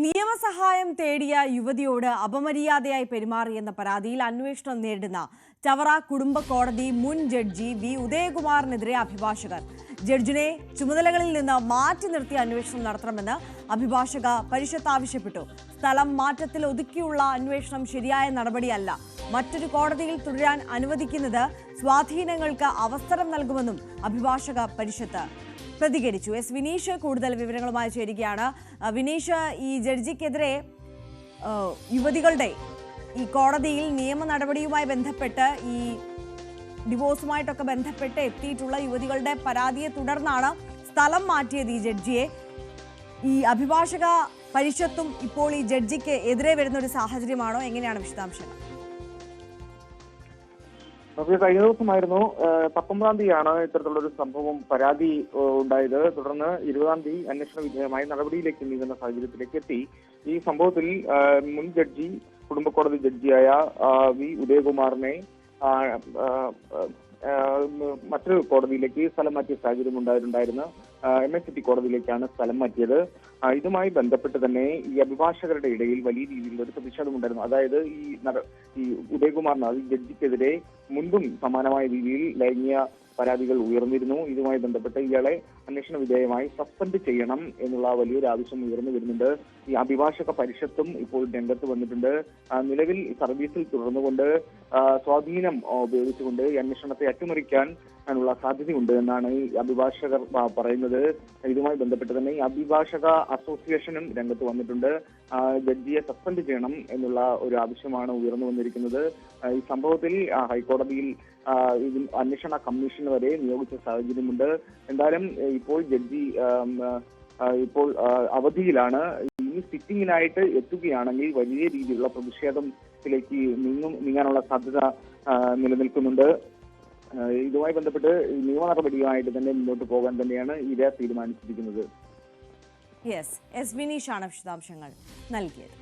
നിയമസഹായം തേടിയ യുവതിയോട് അപമര്യാദയായി പെരുമാറിയെന്ന പരാതിയിൽ അന്വേഷണം നേരിടുന്ന ചവറ കുടുംബ കോടതി മുൻ ജഡ്ജി വി ഉദയകുമാറിനെതിരെ അഭിഭാഷകർ ജഡ്ജിനെ ചുമതലകളിൽ നിന്ന് മാറ്റി നിർത്തി അന്വേഷണം നടത്തണമെന്ന് അഭിഭാഷക പരിഷത്ത് ആവശ്യപ്പെട്ടു. സ്ഥലം മാറ്റത്തിൽ ഒതുക്കിയുള്ള അന്വേഷണം ശരിയായ നടപടിയല്ല. മറ്റൊരു കോടതിയിൽ തുടരാൻ അനുവദിക്കുന്നത് സ്വാധീനങ്ങൾക്ക് അവസരം നൽകുമെന്നും അഭിഭാഷക പരിഷത്ത് പ്രതികരിച്ചു. എസ് വിനീഷ് കൂടുതൽ വിവരങ്ങളുമായി ചേരുകയാണ്. വിനീഷ്, ഈ ജഡ്ജിക്കെതിരെ യുവതികളുടെ ഈ കോടതിയിൽ നിയമ നടപടിയുമായി ബന്ധപ്പെട്ട് ഈ ഡിവോഴ്സുമായിട്ടൊക്കെ ബന്ധപ്പെട്ട് എത്തിയിട്ടുള്ള യുവതികളുടെ പരാതിയെ തുടർന്നാണ് സ്ഥലം മാറ്റിയത് ഈ ജഡ്ജിയെ. ഈ അഭിഭാഷക പരിഷത്തും ഇപ്പോൾ ഈ ജഡ്ജിക്ക് എതിരെ വരുന്ന ഒരു സാഹചര്യമാണോ? എങ്ങനെയാണ് വിശദാംശങ്ങൾ? കഴിഞ്ഞ ദിവസമായിരുന്നു 19-ാം തീയതിയാണ് ഇത്തരത്തിലുള്ളൊരു സംഭവം പരാതി ഉണ്ടായത്. തുടർന്ന് 20-ാം തീയതി അന്വേഷണ വിധേയമായി നടപടിയിലേക്ക് നീങ്ങുന്ന സാഹചര്യത്തിലേക്ക് എത്തി. ഈ സംഭവത്തിൽ മുൻ ജഡ്ജി കുടുംബ കോടതി ജഡ്ജിയായ വി ഉദയകുമാറിനെ മറ്റൊരു കോടതിയിലേക്ക് സ്ഥലം മാറ്റിയ സാഹചര്യം ഉണ്ടായിരുന്നു. MSCT കോടതിയിലേക്കാണ് സ്ഥലം മാറ്റിയത്. ഇതുമായി ബന്ധപ്പെട്ട് തന്നെ ഈ അഭിഭാഷകരുടെ ഇടയിൽ വലിയ രീതിയിലുള്ള ഒരു പ്രതിഷേധമുണ്ടായിരുന്നു. അതായത് ഈ ഉദയകുമാറിന് ജഡ്ജിക്കെതിരെ മുൻപും സമാനമായ രീതിയിൽ ലൈംഗിക പരാതികൾ ഉയർന്നിരുന്നു. ഇതുമായി ബന്ധപ്പെട്ട് ഇയാളെ അന്വേഷണ വിധേയമായി സസ്പെൻഡ് ചെയ്യണം എന്നുള്ള വലിയൊരു ആവശ്യം ഉയർന്നു വരുന്നുണ്ട്. ഈ അഭിഭാഷക പരിഷത്തും ഇപ്പോൾ രംഗത്ത് വന്നിട്ടുണ്ട്. നിലവിൽ സർവീസിൽ തുടർന്നുകൊണ്ട് സ്വാധീനം ഉപയോഗിച്ചുകൊണ്ട് ഈ അന്വേഷണത്തെ അട്ടിമറിക്കാൻ ുള്ള സാധ്യതയുണ്ട് എന്നാണ് ഈ അഭിഭാഷകർ പറയുന്നത്. ഇതുമായി ബന്ധപ്പെട്ട് തന്നെ ഈ അഭിഭാഷക അസോസിയേഷനും രംഗത്ത് വന്നിട്ടുണ്ട്. ജഡ്ജിയെ സസ്പെൻഡ് ചെയ്യണം എന്നുള്ള ഒരു ആവശ്യമാണ് ഉയർന്നു വന്നിരിക്കുന്നത്. ഈ സംഭവത്തിൽ ഹൈക്കോടതിയിൽ അന്വേഷണ കമ്മീഷൻ വരെ നിയോഗിച്ച സാഹചര്യമുണ്ട്. എന്തായാലും ഇപ്പോൾ ജഡ്ജി ഇപ്പോൾ അവധിയിലാണ്. ഇനി സിറ്റിംഗിനായിട്ട് എത്തുകയാണെങ്കിൽ വലിയ രീതിയിലുള്ള പ്രതിഷേധത്തിലേക്ക് നീങ്ങാനുള്ള സാധ്യത നിലനിൽക്കുന്നുണ്ട്. ഇതുമായി ബന്ധപ്പെട്ട് നിയമ നടപടിയുമായിട്ട് തന്നെ മുന്നോട്ട് പോകാൻ തന്നെയാണ് ഇവർ തീരുമാനിച്ചിരിക്കുന്നത്. എസ് വിനീഷാണ് വിശദാംശങ്ങൾ നൽകിയത്.